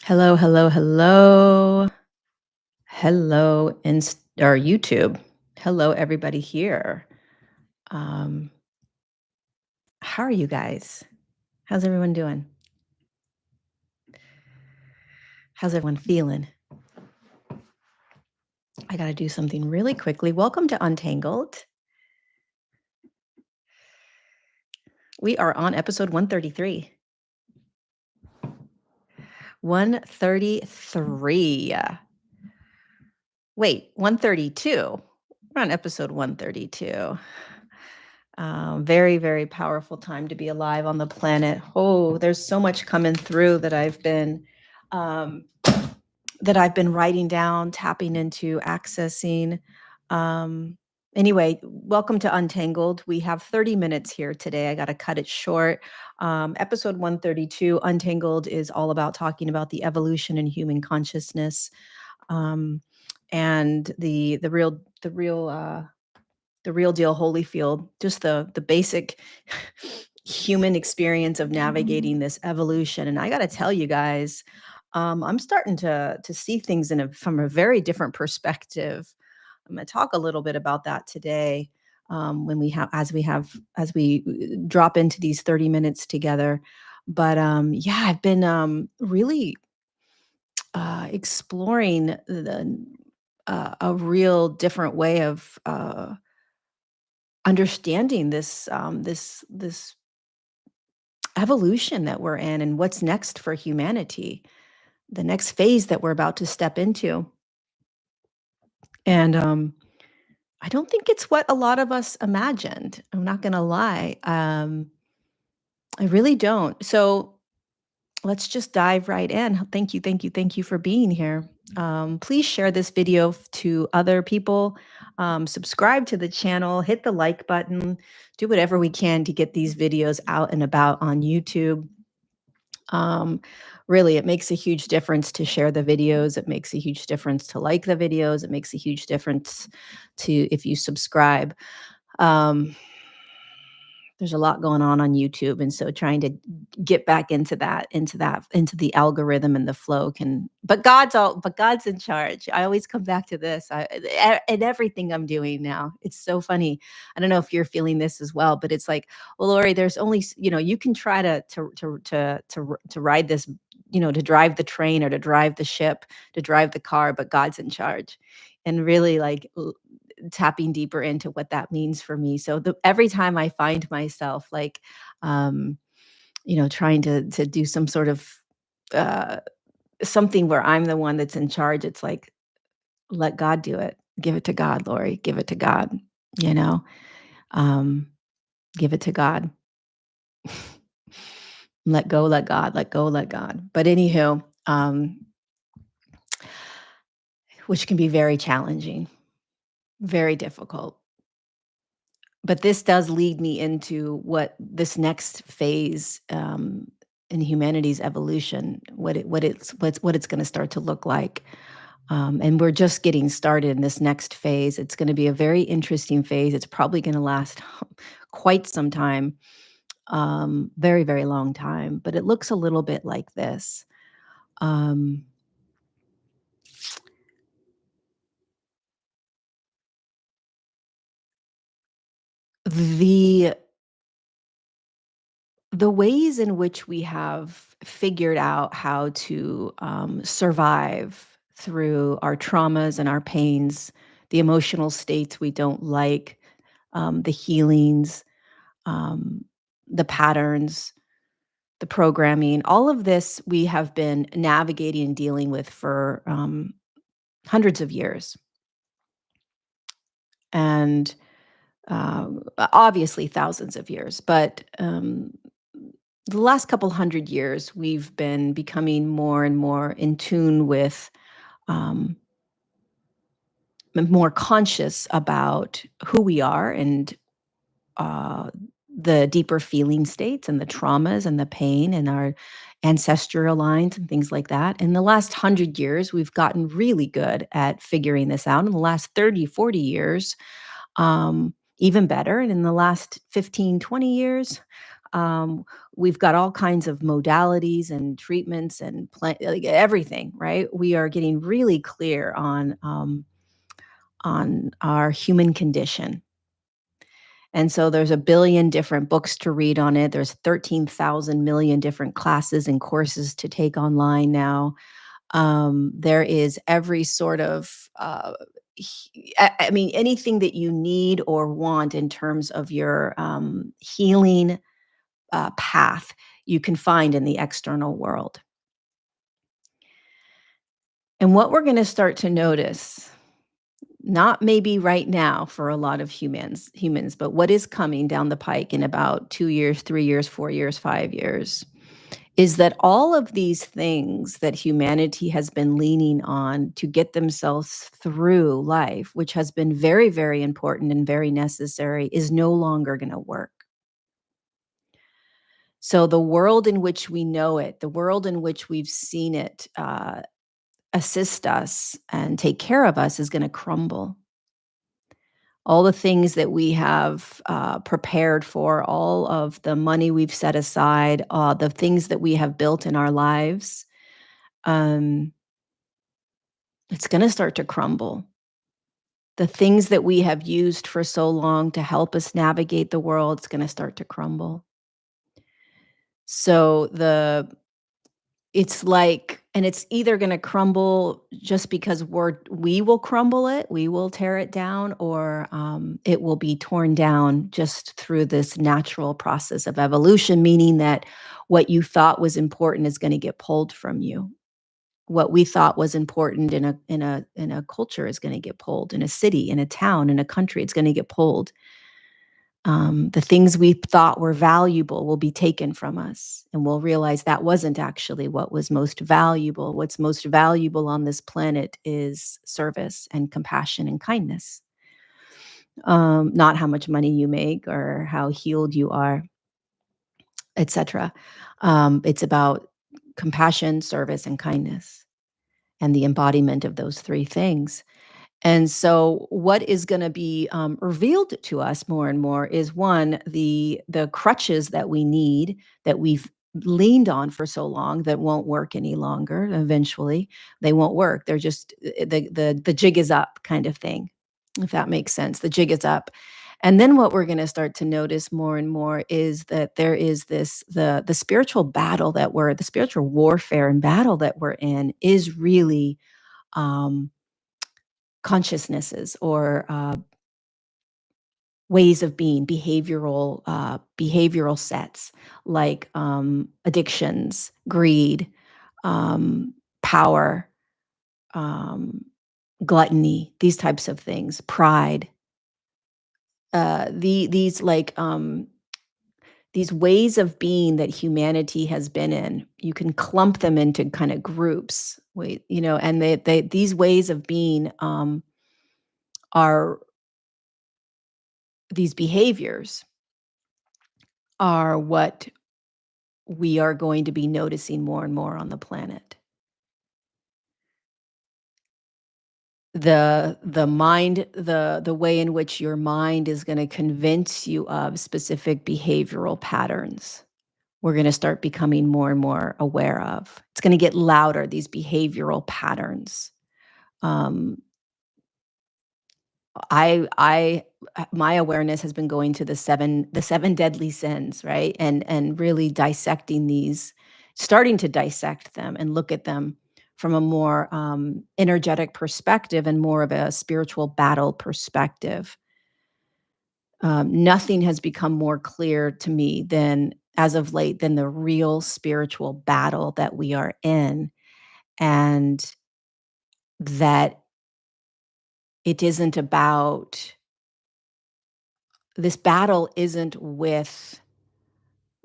Hello, hello, hello. Hello, or YouTube. Hello, everybody here. Um, how are you guys? How's everyone doing? How's everyone feeling? I got to do something really quickly. Welcome to Untangled. We are on episode 133. 133. Wait, 132. We're on episode 132. Very, very powerful time to be alive on the planet. Oh, there's so much coming through um, that I've been writing down, tapping into, accessing. Um, anyway, welcome to Untangled. We have 30 minutes here today. I got to cut it short. Episode 132, Untangled, is all about talking about the evolution in human consciousness, um, and the real deal Holyfield, just the basic human experience of navigating this evolution. And I got to tell you guys, I'm starting to see things from a very different perspective. I'm going to talk a little bit about that today, when as we drop into these 30 minutes together. But yeah, I've been really exploring a real different way of understanding this evolution that we're in and what's next for humanity, the next phase that we're about to step into. And I don't think it's what a lot of us imagined. I'm not going to lie. I really don't. So let's just dive right in. Thank you, thank you, thank you for being here. Please share this video to other people. Subscribe to the channel, hit the like button, do whatever we can to get these videos out and about on YouTube. Um, Really, it makes a huge difference to share the videos. It makes a huge difference to like the videos. It makes a huge difference to if you subscribe. Um, there's a lot going on YouTube, and so trying to get back into the algorithm and the flow can. But God's in charge. I always come back to this. And everything I'm doing now. It's so funny. I don't know if you're feeling this as well, but it's like, well, Lori, there's only you can try to ride this, to drive the train or to drive the ship, to drive the car, but God's in charge, and really like tapping deeper into what that means for me. So every time I find myself like, um, trying to do some sort of uh, something where I'm the one that's in charge, it's like, let God do it. Give it to God, Lori. Give it to God. You know, um, give it to God. Let go, let God. Let go, let God. But anywho, which can be very challenging, very difficult. But this does lead me into what this next phase, in humanity's evolution, what it's going to start to look like. And we're just getting started in this next phase. It's going to be a very interesting phase. It's probably going to last quite some time, very, very long time. But it looks a little bit like this. Um, the the ways in which we have figured out how to survive through our traumas and our pains, the emotional states we don't like, the healings, um, the patterns, the programming, all of this we have been navigating and dealing with for hundreds of years. And obviously thousands of years, but the last couple hundred years, we've been becoming more and more in tune with, um, more conscious about who we are and uh, the deeper feeling states and the traumas and the pain and our ancestral lines and things like that. In the last 100 years, we've gotten really good at figuring this out. In the last 30, 40 years, even better. And in the last 15, 20 years, Um, we've got all kinds of modalities and treatments and like everything, right? We are getting really clear on our human condition. And so there's a billion different books to read on it. There's 13,000 million different classes and courses to take online now. There is every sort of, I mean, anything that you need or want in terms of your healing path, you can find in the external world. And what we're going to start to notice, not maybe right now for a lot of humans, but what is coming down the pike in about 2 years, 3 years, 4 years, 5 years, is that all of these things that humanity has been leaning on to get themselves through life, which has been very, very important and very necessary, is no longer going to work. So the world in which we know it, the world in which we've seen it assist us and take care of us is going to crumble. All the things that we have prepared for, all of the money we've set aside, the things that we have built in our lives, um, it's going to start to crumble. The things that we have used for so long to help us navigate the world, it's going to start to crumble. So it's like, and it's either going to crumble just because we will crumble it, we will tear it down, or it will be torn down just through this natural process of evolution, meaning that what you thought was important is going to get pulled from you. What we thought was important in a culture is going to get pulled, in a city, in a town, in a country, it's going to get pulled. The things we thought were valuable will be taken from us, and we'll realize that wasn't actually what was most valuable. What's most valuable on this planet is service and compassion and kindness, not how much money you make or how healed you are, etc. It's about compassion, service, and kindness, and the embodiment of those three things. And so what is gonna be, revealed to us more and more is, one, the crutches that we need, that we've leaned on for so long, that won't work any longer. Eventually, they won't work. They're just the jig is up kind of thing, if that makes sense. The jig is up. And then what we're gonna start to notice more and more is that there is the spiritual battle that we're the spiritual warfare and battle that we're in is really, um consciousnesses or ways of being, behavioral sets like addictions, greed, power, um, gluttony, these types of things, pride. These like these ways of being that humanity has been in, you can clump them into kind of groups. And these ways of being are these behaviors are what we are going to be noticing more and more on the planet. The mind, the way in which your mind is gonna convince you of specific behavioral patterns, we're gonna start becoming more and more aware of. It's gonna get louder, these behavioral patterns. Um, I my awareness has been going to the seven deadly sins, right? And really dissecting these, starting to dissect them and look at them from a more energetic perspective and more of a spiritual battle perspective. Nothing has become more clear to me than as of late than the real spiritual battle that we are in, and that it isn't about this battle isn't with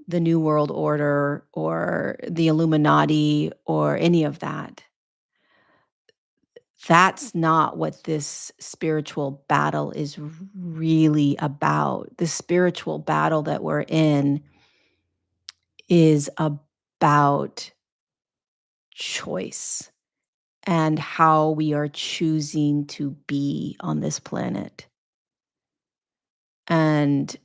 the New World Order or the Illuminati or any of that. That's not what this spiritual battle is really about. The spiritual battle that we're in is about choice and how we are choosing to be on this planet. And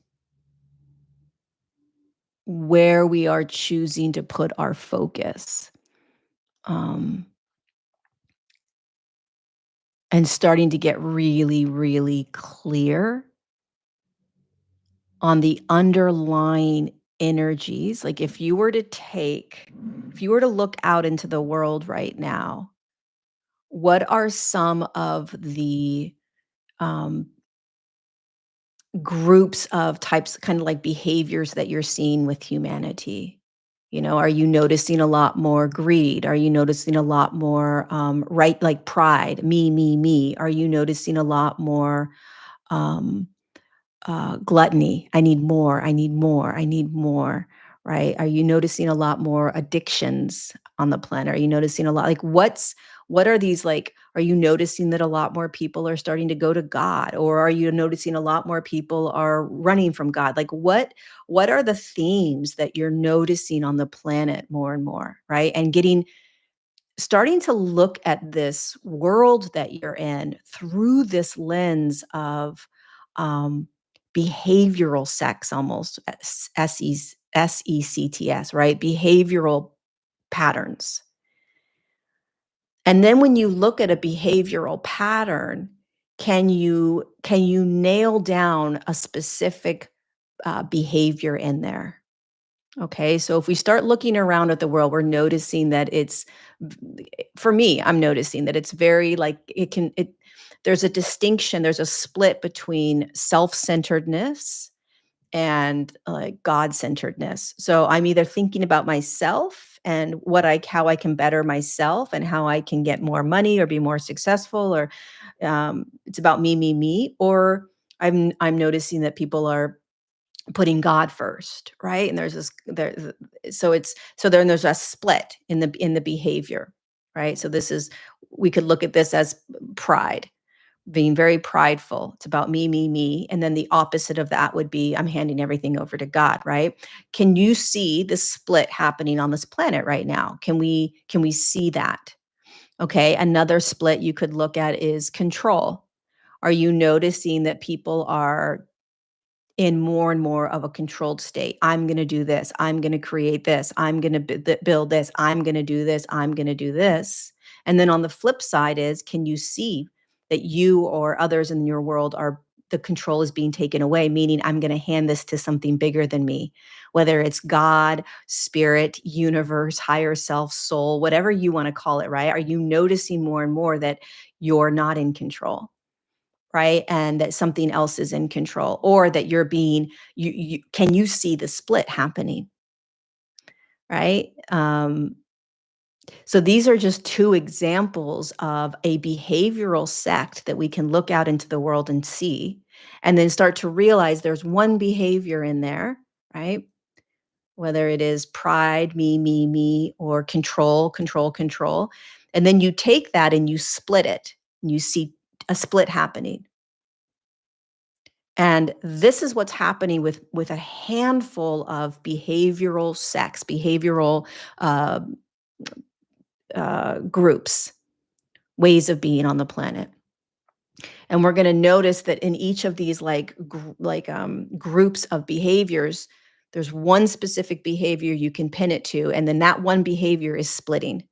where we are choosing to put our focus, um, and starting to get really, really clear on the underlying energies. Like if you were to look out into the world right now, what are some of the um, groups of types, kind of like behaviors that you're seeing with humanity? You know, are you noticing a lot more greed? Are you noticing a lot more, right, like pride, me? Are you noticing a lot more um, gluttony? I need more, right? Are you noticing a lot more addictions on the planet? Are you noticing a lot, like, what are these, like, are you noticing that a lot more people are starting to go to God, or are you noticing a lot more people are running from God? Like, what are the themes that you're noticing on the planet more and more, right? And starting to look at this world that you're in through this lens of um, behavioral sex, almost SECTS, right? Behavioral patterns. And then when you look at a behavioral pattern, can you nail down a specific behavior in there? Okay, so if we start looking around at the world, we're noticing that for me, I'm noticing that it's very like there's a distinction, there's a split between self-centeredness and like God-centeredness. So I'm either thinking about myself and how I can better myself and how I can get more money or be more successful, or it's about me, or I'm noticing that people are putting God first, right? And so then there's a split in the behavior, right? So we could look at this as pride, being very prideful. It's about me. And then the opposite of that would be I'm handing everything over to God, right? Can you see the split happening on this planet right now? Can we see that? Okay. Another split you could look at is control. Are you noticing that people are in more and more of a controlled state? I'm going to do this. I'm going to create this. I'm going to build this. I'm going to do this. I'm going to do this. And then on the flip side is, can you see that you or others in your world are the control is being taken away, meaning I'm going to hand this to something bigger than me, whether it's God, spirit, universe, higher self, soul, whatever you want to call it, right? Are you noticing more and more that you're not in control? Right? And that something else is in control, or that you're being can you see the split happening, right? So these are just two examples of a behavioral sect that we can look out into the world and see, and then start to realize there's one behavior in there, right? Whether it is pride, me, or control. And then you take that and you split it, and you see a split happening. And this is what's happening with a handful of behavioral uh, groups, ways of being on the planet. And we're going to notice that in each of these groups of behaviors, there's one specific behavior you can pin it to, and then that one behavior is splitting.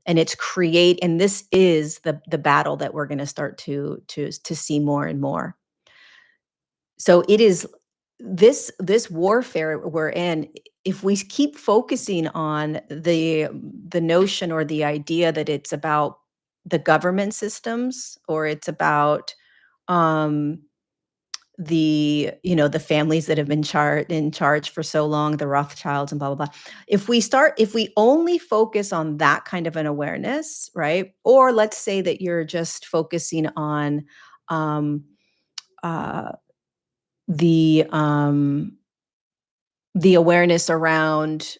And this is the battle that we're going to start to see more and more. So it is this warfare we're in. If we keep focusing on the notion or the idea that it's about the government systems, or it's about um the families that have been in charge for so long, the Rothschilds and blah blah blah. If we only focus on that kind of an awareness, right? Or let's say that you're just focusing on um uh the the awareness around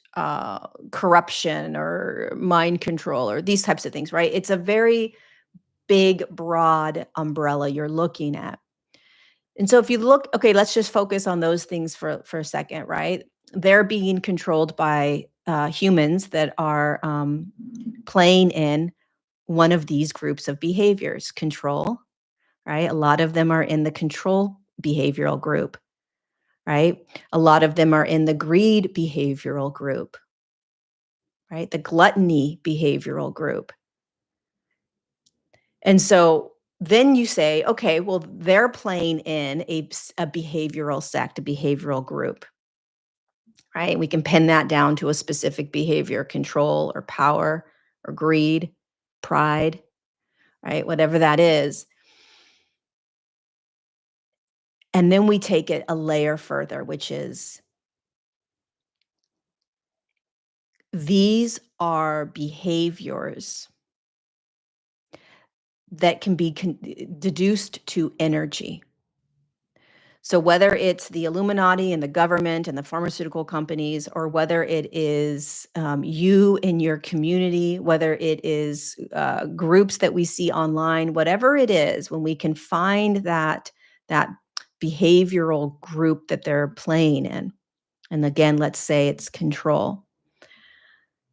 corruption or mind control or these types of things, right? It's a very big, broad umbrella you're looking at. And so if you look, okay, let's just focus on those things for a second, right? They're being controlled by humans that are playing in one of these groups of behaviors, control, right? A lot of them are in the control behavioral group, right? A lot of them are in the greed behavioral group, right? The gluttony behavioral group. And so then you say, okay, well, they're playing in a behavioral sect, a behavioral group, right? We can pin that down to a specific behavior, control or power or greed, pride, right? Whatever that is. And then we take it a layer further, which is these are behaviors that can be deduced to energy. So whether it's the Illuminati and the government and the pharmaceutical companies, or whether it is you in your community, whether it is groups that we see online, whatever it is, when we can find that behavioral group that they're playing in, and again, let's say it's control.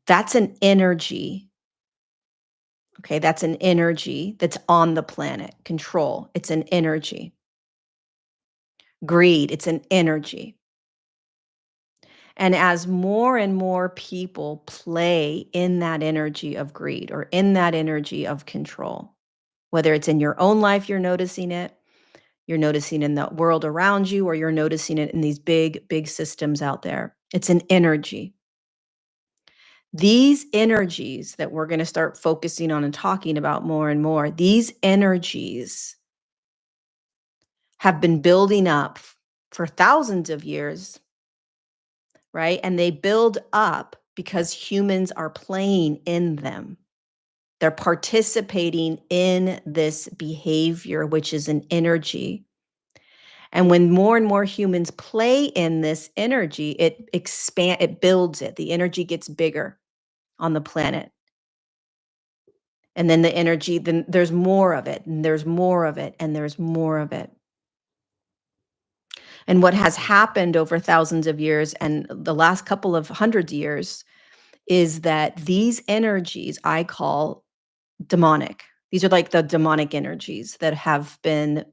That's an energy. Okay, that's an energy that's on the planet. Control, it's an energy. Greed, it's an energy. And as more and more people play in that energy of greed or in that energy of control, whether it's in your own life, you're noticing in the world around you, or you're noticing it in these big, big systems out there. It's an energy. These energies that we're going to start focusing on and talking about more and more, these energies have been building up for thousands of years, right? And they build up because humans are playing in them. They're participating in this behavior, which is an energy. And when more and more humans play in this energy, it builds it. The energy gets bigger on the planet. And then the energy, then there's more of it, and there's more of it, and there's more of it. And what has happened over thousands of years and the last couple of hundred years is that these energies I call demonic. These are like the demonic energies that have been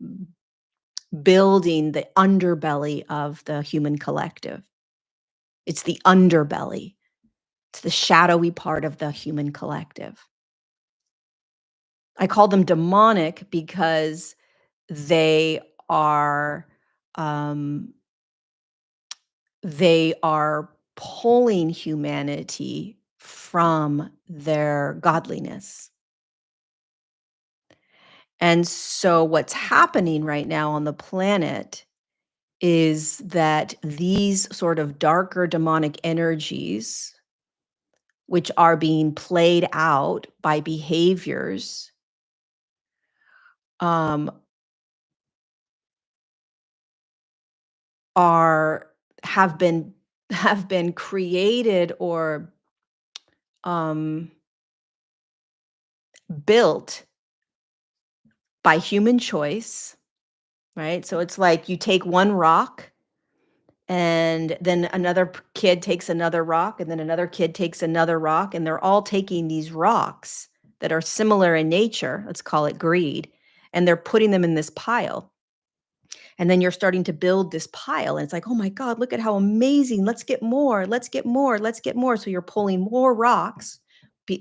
building the underbelly of the human collective. It's the underbelly. It's the shadowy part of the human collective. I call them demonic because they are um, they are pulling humanity from their godliness. And so what's happening right now on the planet is that these sort of darker demonic energies, which are being played out by behaviors, um, are have been have been created or um, built by human choice, right? So it's like you take one rock and then another kid takes another rock, and then another kid takes another rock, and they're all taking these rocks that are similar in nature, let's call it greed, and they're putting them in this pile. And then you're starting to build this pile, and it's like, oh my God, look at how amazing. Let's get more, let's get more, let's get more. So you're pulling more rocks,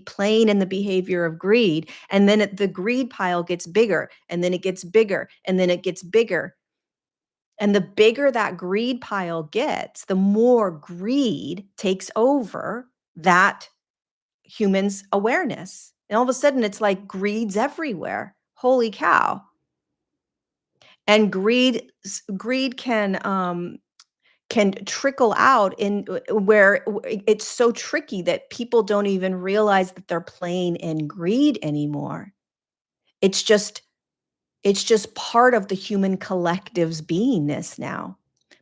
playing in the behavior of greed. And then the greed pile gets bigger, and then it gets bigger, and then it gets bigger. And the bigger that greed pile gets, the more greed takes over that human's awareness. And all of a sudden, it's like greed's everywhere. Holy cow. And greed can trickle out in where it's so tricky that people don't even realize that they're playing in greed anymore. It's just It's just part of the human collective's beingness now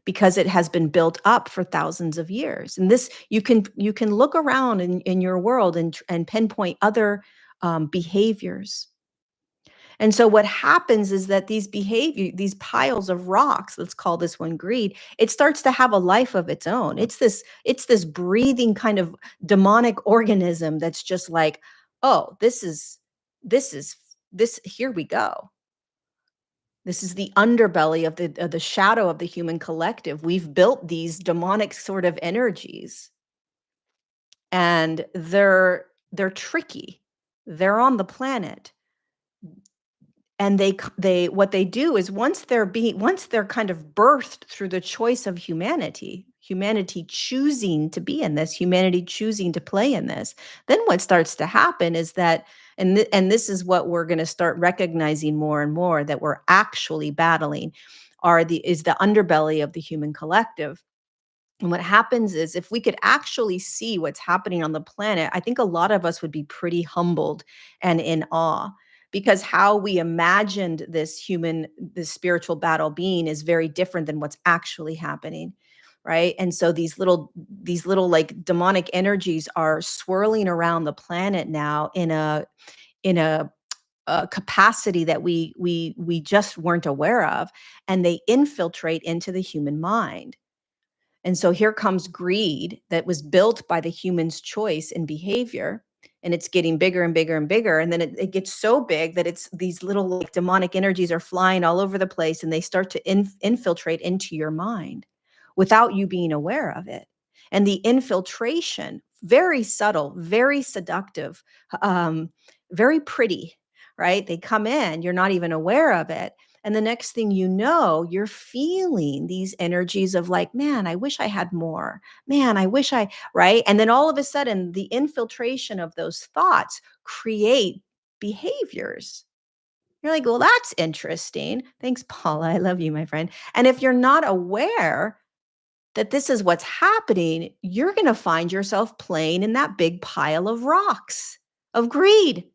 because it has been built up for thousands of years. And this you can look around in your world and pinpoint other behaviors. And so what happens is that these piles of rocks, let's call this one greed, it starts to have a life of its own. It's this breathing kind of demonic organism that's just like, oh, this is this here we go. This is the underbelly of the shadow of the human collective. We've built these demonic sort of energies, and they're tricky. They're on the planet, and they what they do is once they're kind of birthed through the choice of humanity choosing to be in this, humanity choosing to play in this, then what starts to happen is that, and this is what we're going to start recognizing more and more, that we're actually battling is the underbelly of the human collective. And what happens is, if we could actually see what's happening on the planet, I think a lot of us would be pretty humbled and in awe, because how we imagined this spiritual battle being is very different than what's actually happening. Right. And so these little like demonic energies are swirling around the planet now in a capacity that we just weren't aware of, and they infiltrate into the human mind. And so here comes greed that was built by the human's choice and behavior. And it's getting bigger and bigger and bigger. And then it gets so big that it's these little like demonic energies are flying all over the place, and they start to infiltrate into your mind without you being aware of it. And the infiltration, very subtle, very seductive, um, very pretty, right? They come in, you're not even aware of it, and the next thing you know, you're feeling these energies of like, man, I wish I had more. Man, I wish I, right? And then all of a sudden, the infiltration of those thoughts create behaviors. You're like, well, that's interesting. Thanks, Paula. I love you, my friend. And if you're not aware that this is what's happening, you're going to find yourself playing in that big pile of rocks of greed.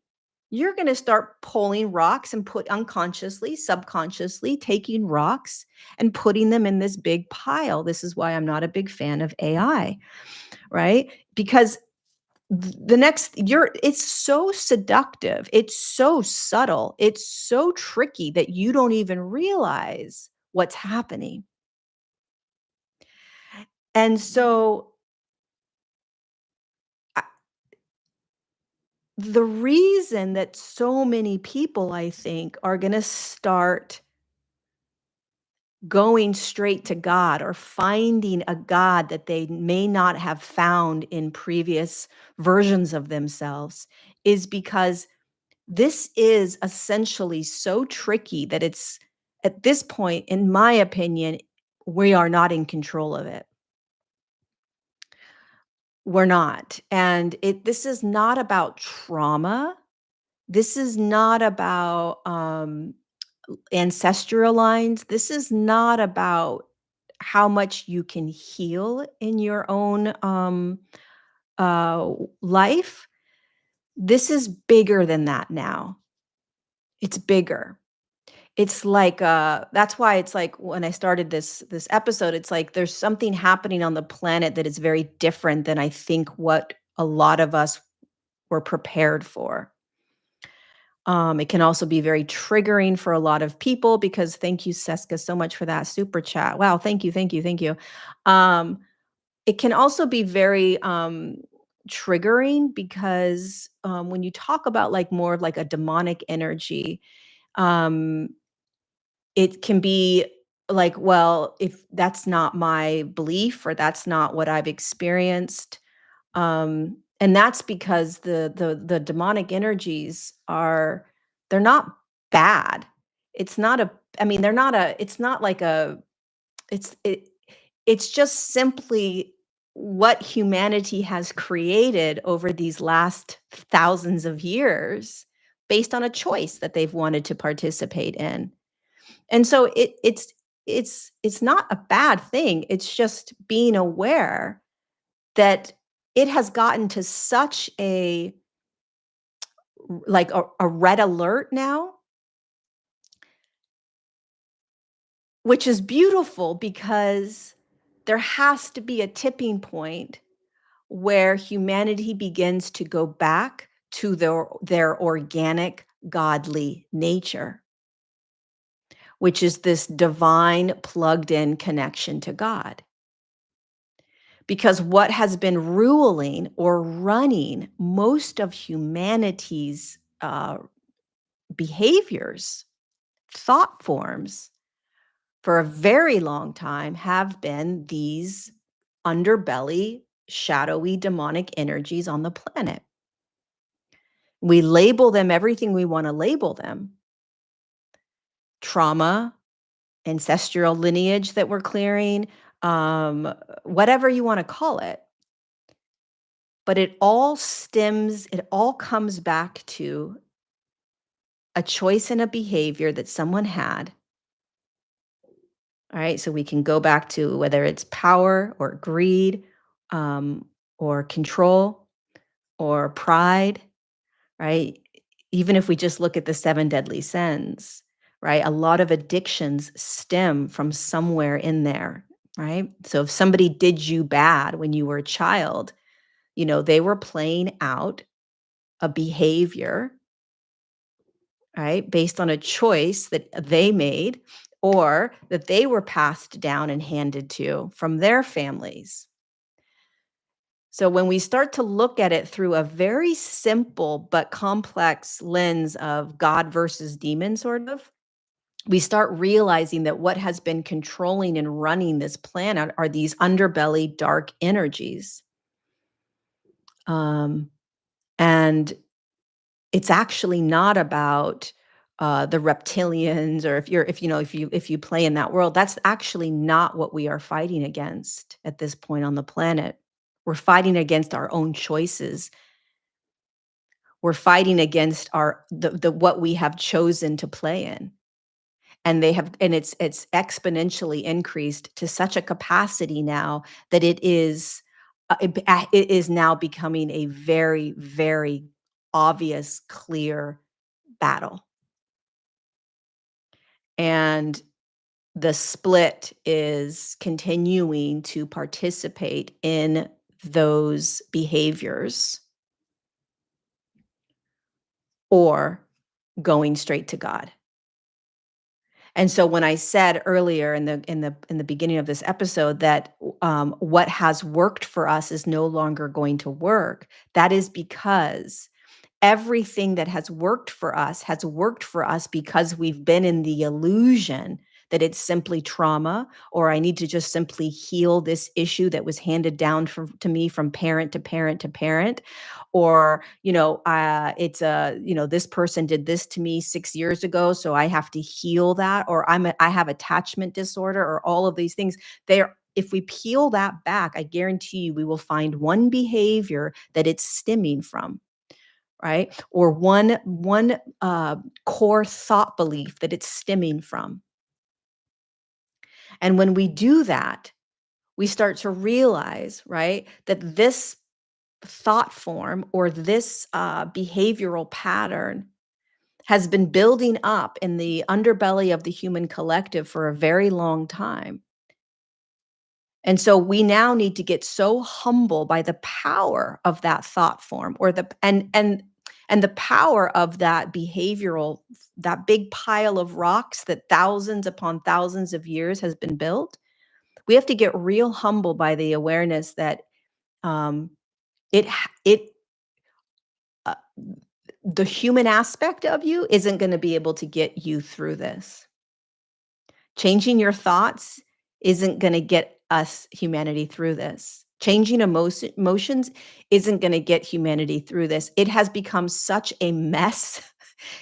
You're going to start pulling rocks and put unconsciously, subconsciously taking rocks and putting them in this big pile. This is why I'm not a big fan of AI, right? Because the next you're it's so seductive, it's so subtle, it's so tricky that you don't even realize what's happening. And so I- the reason that so many people, I think, are going to start going straight to God, or finding a God that they may not have found in previous versions of themselves, is because this is essentially so tricky that it's, at this point, in my opinion, we are not in control of it. We're not. And this is not about trauma. This is not about ancestral lines. This is not about how much you can heal in your own life. This is bigger than that now. It's bigger. It's like that's why it's like when I started this episode, it's like there's something happening on the planet that is very different than I think what a lot of us were prepared for. It can also be very triggering for a lot of people, because thank you, Seska, so much for that super chat. Wow, thank you, thank you, thank you. Um, it can also be very triggering because when you talk about like more of like a demonic energy, um, it can be like, well, if that's not my belief or that's not what I've experienced, and that's because the demonic energies are, they're not bad. It's not a I mean, they're not a it's not like a it's it it's just simply what humanity has created over these last thousands of years based on a choice that they've wanted to participate in. And so it's not a bad thing. It's just being aware that it has gotten to such a red alert now, which is beautiful, because there has to be a tipping point where humanity begins to go back to their organic godly nature, which is this divine plugged in connection to God. Because what has been ruling or running most of humanity's behaviors, thought forms for a very long time have been these underbelly, shadowy, demonic energies on the planet. We label them everything we want to label them: trauma, ancestral lineage that we're clearing, um, whatever you want to call it. But it all comes back to a choice and a behavior that someone had. All right. So we can go back to whether it's power or greed, um, or control or pride, right? Even if we just look at the seven deadly sins, right? A lot of addictions stem from somewhere in there, right? So if somebody did you bad when you were a child, they were playing out a behavior, right, based on a choice that they made or that they were passed down and handed to from their families. So when we start to look at it through a very simple but complex lens of God versus demon, sort of, we start realizing that what has been controlling and running this planet are these underbelly dark energies. Um, and it's actually not about the reptilians, or if you play in that world, that's actually not what we are fighting against at this point on the planet. We're fighting against our own choices. We're fighting against the what we have chosen to play in. And it's exponentially increased to such a capacity now that it is now becoming a very, very obvious, clear battle. And the split is continuing to participate in those behaviors or going straight to God. And so when I said earlier in the beginning of this episode that what has worked for us is no longer going to work, that is because everything that has worked for us because we've been in the illusion that it's simply trauma, or I need to just simply heal this issue that was handed down to me from parent to parent to parent, or it's this person did this to me 6 years ago, so I have to heal that, or I have attachment disorder, or all of these things. There, if we peel that back, I guarantee you we will find one behavior that it's stemming from, right? Or one core thought belief that it's stemming from. And when we do that, we start to realize, right, that this thought form or this behavioral pattern has been building up in the underbelly of the human collective for a very long time. And so we now need to get so humble by the power of that thought form, or the power of that behavioral, that big pile of rocks that thousands upon thousands of years has been built. We have to get real humble by the awareness that um, it ha- it uh, the human aspect of you isn't going to be able to get you through this. Changing your thoughts isn't gonna get us, humanity, through this. Changing emotions isn't gonna get humanity through this. It has become such a mess.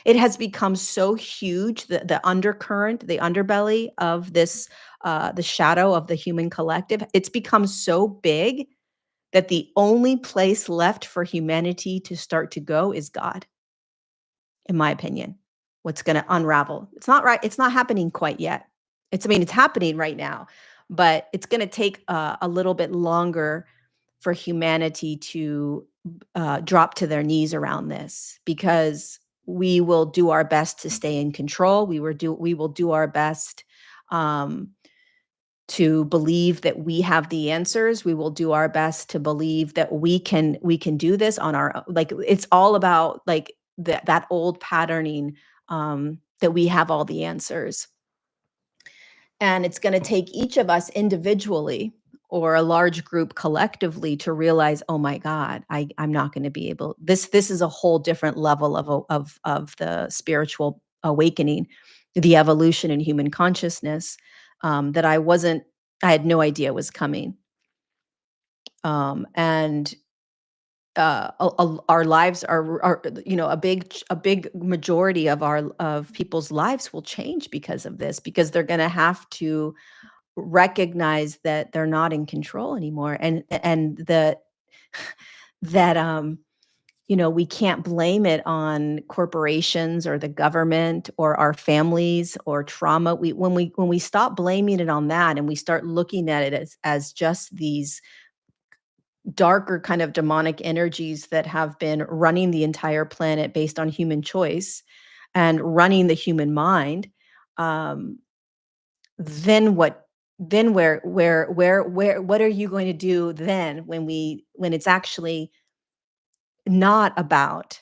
It has become so huge, the undercurrent, the underbelly of this, the shadow of the human collective, it's become so big that the only place left for humanity to start to go is God, in my opinion. What's gonna unravel. It's not right, it's not happening quite yet. It's happening right now, but it's gonna take a little bit longer for humanity to drop to their knees around this, because we will do our best to stay in control. We will do our best um, to believe that we have the answers. We will do our best to believe that we can do this on our own. Like, it's all about, like, that old patterning, that we have all the answers. And it's going to take each of us individually or a large group collectively to realize, oh my God, I'm not going to be able. This is a whole different level of the spiritual awakening. the evolution in human consciousness, that I had no idea was coming. And our lives are a big majority of people's lives will change because of this, because they're going to have to recognize that they're not in control anymore, and that we can't blame it on corporations or the government or our families or trauma. When we stop blaming it on that, and we start looking at it as just these darker kind of demonic energies that have been running the entire planet based on human choice and running the human mind, um, then what then where what are you going to do then, when it's actually not about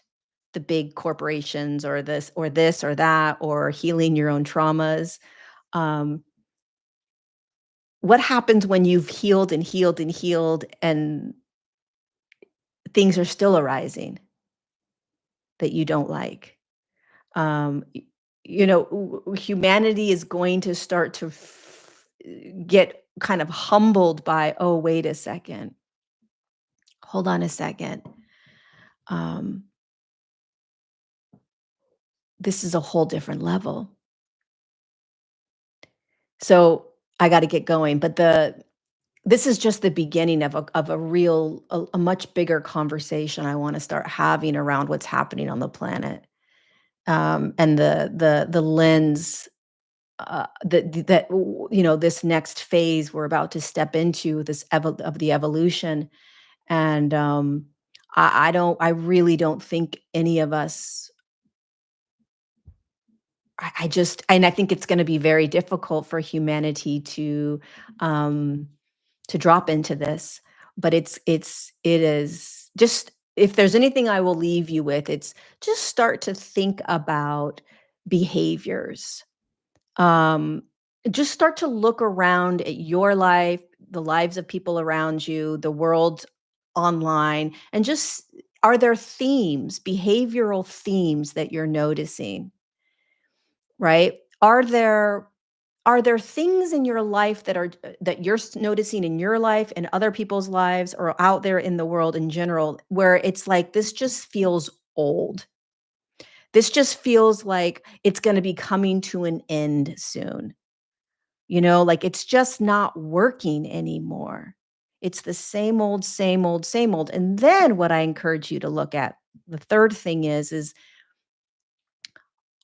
the big corporations or this or that, or healing your own traumas? um, what happens when you've healed and healed and healed, and things are still arising that you don't like? um, y- Humanity is going to start to get kind of humbled by, oh, wait a second, hold on a second, um, this is a whole different level. So I got to get going, but the this is just the beginning of a much bigger conversation I want to start having around what's happening on the planet, and the lens, this next phase we're about to step into, of the evolution. And I really don't think any of us, I just and I think it's going to be very difficult for humanity um to drop into this. But it is just, if there's anything I will leave you with, it's just start to think about behaviors. um just start to look around at your life, the lives of people around you, the world online, and just, are there themes, behavioral themes that you're noticing, right? Are there things in your life that you're noticing in your life and other people's lives, or out there in the world in general, where it's like, this just feels old, this just feels like it's going to be coming to an end soon? Like, it's just not working anymore. It's the same old, same old, same old. And then what I encourage you to look at, the third thing is,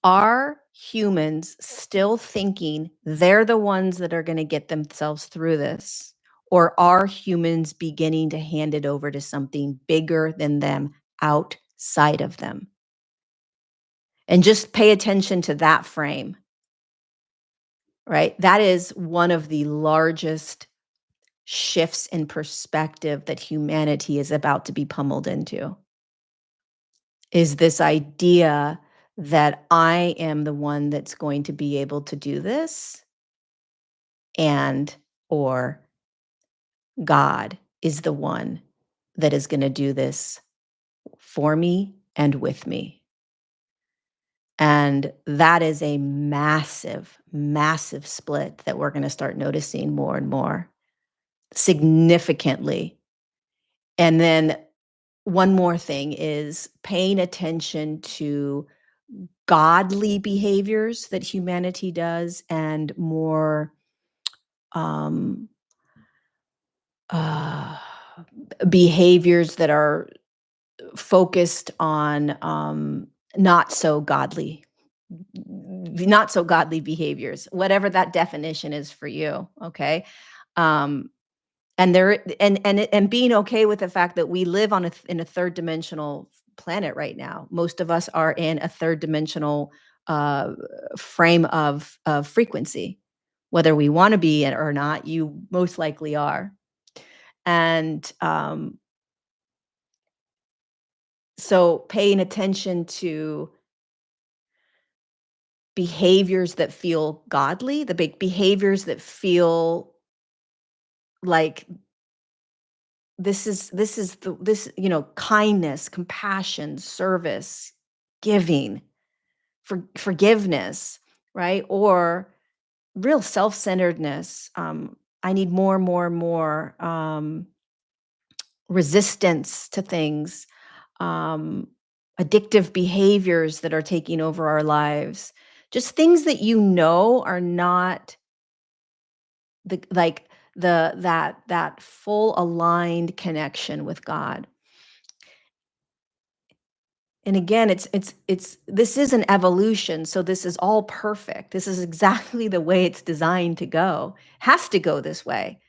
are humans still thinking they're the ones that are going to get themselves through this? Or are humans beginning to hand it over to something bigger than them, outside of them? And just pay attention to that frame, right? That is one of the largest shifts in perspective that humanity is about to be pummeled into, is this idea that I am the one that's going to be able to do this, and or God is the one that is going to do this for me and with me. And that is a massive, massive split that we're going to start noticing more and more significantly. And then one more thing is paying attention to godly behaviors that humanity does, and more um, uh, behaviors that are focused on not so godly not so godly behaviors, whatever that definition is for you. Okay. um and there and being okay with the fact that we live in a third dimensional planet right now. Most of us are in a third dimensional uh frame of frequency, whether we want to be it or not. You most likely are. And so paying attention to behaviors that feel godly, the big behaviors that feel like, kindness, compassion, service, giving, forgiveness, right? Or real self-centeredness. I need more, more, more resistance to things, um, addictive behaviors that are taking over our lives, just things that you know are not the like that full aligned connection with God. And again, it's this is an evolution, so this is all perfect. This is exactly the way it's designed to go. Has to go this way,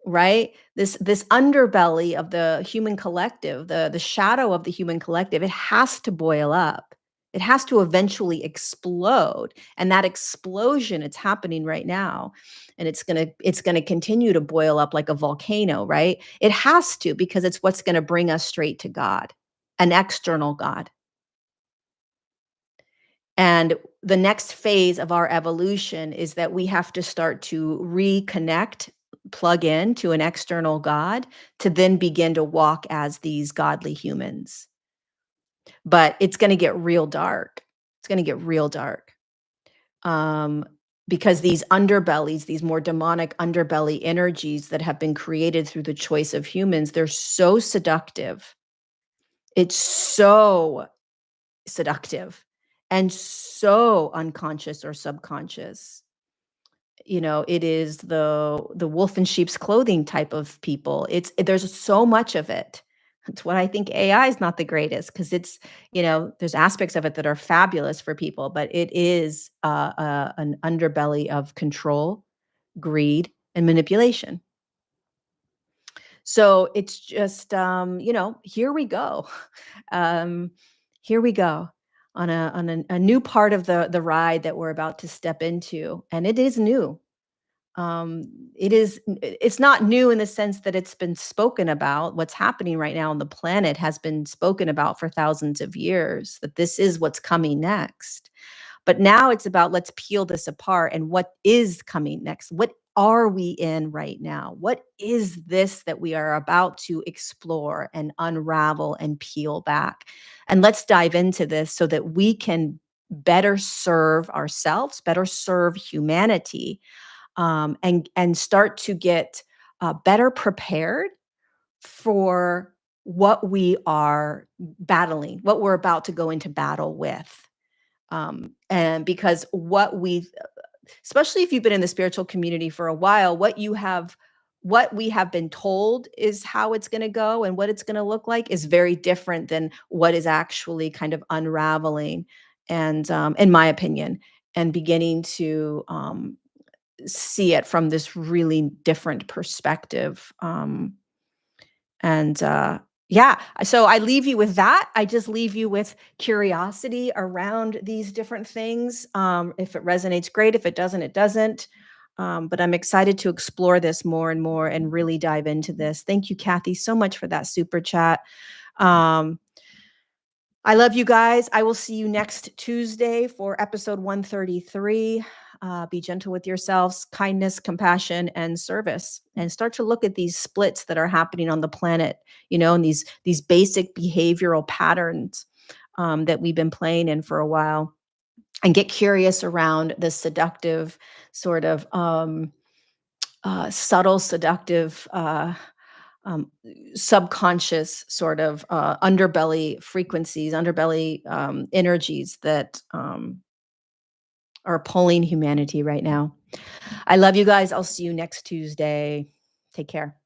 right? This underbelly of the human collective, the shadow of the human collective, it has to boil up. It has to eventually explode. And that explosion, it's happening right now. And it's gonna continue to boil up like a volcano, right? It has to, because it's what's gonna bring us straight to God, an external God. And the next phase of our evolution is that we have to start to reconnect, plug in to an external God to then begin to walk as these godly humans. But it's going to get real dark. It's going to get real dark. Um, because these underbellies, these more demonic underbelly energies that have been created through the choice of humans, they're so seductive. It's so seductive and so unconscious or subconscious. It is the wolf in sheep's clothing type of people. There's so much of it. It's what I think AI is not the greatest, because there's aspects of it that are fabulous for people, but it is an underbelly of control, greed, and manipulation. So it's just, here we go. Um, here we go on a new part of the ride that we're about to step into, and it is new. It's not new in the sense that it's been spoken about. What's happening right now on the planet has been spoken about for thousands of years, that this is what's coming next. But now it's about, let's peel this apart, and what is coming next? What are we in right now? What is this that we are about to explore and unravel and peel back? And let's dive into this so that we can better serve ourselves, better serve humanity, and start to get better prepared for what we are battling, what we're about to go into battle with. And because especially if you've been in the spiritual community for a while, what we have been told is how it's going to go and what it's going to look like is very different than what is actually kind of unraveling, and in my opinion, and beginning to see it from this really different perspective. And Yeah, so I leave you with that. I just leave you with curiosity around these different things. If it resonates, great. If it doesn't, it doesn't. But I'm excited to explore this more and more and really dive into this. Thank you, Kathy, so much for that super chat. Um, I love you guys. I will see you next Tuesday for episode 133. Be gentle with yourselves, kindness, compassion, and service, and start to look at these splits that are happening on the planet, and these basic behavioral patterns that we've been playing in for a while, and get curious around the seductive sort of subtle, seductive. Um, Subconscious sort of underbelly frequencies, underbelly energies that are pulling humanity right now. I love you guys. I'll see you next Tuesday. Take care.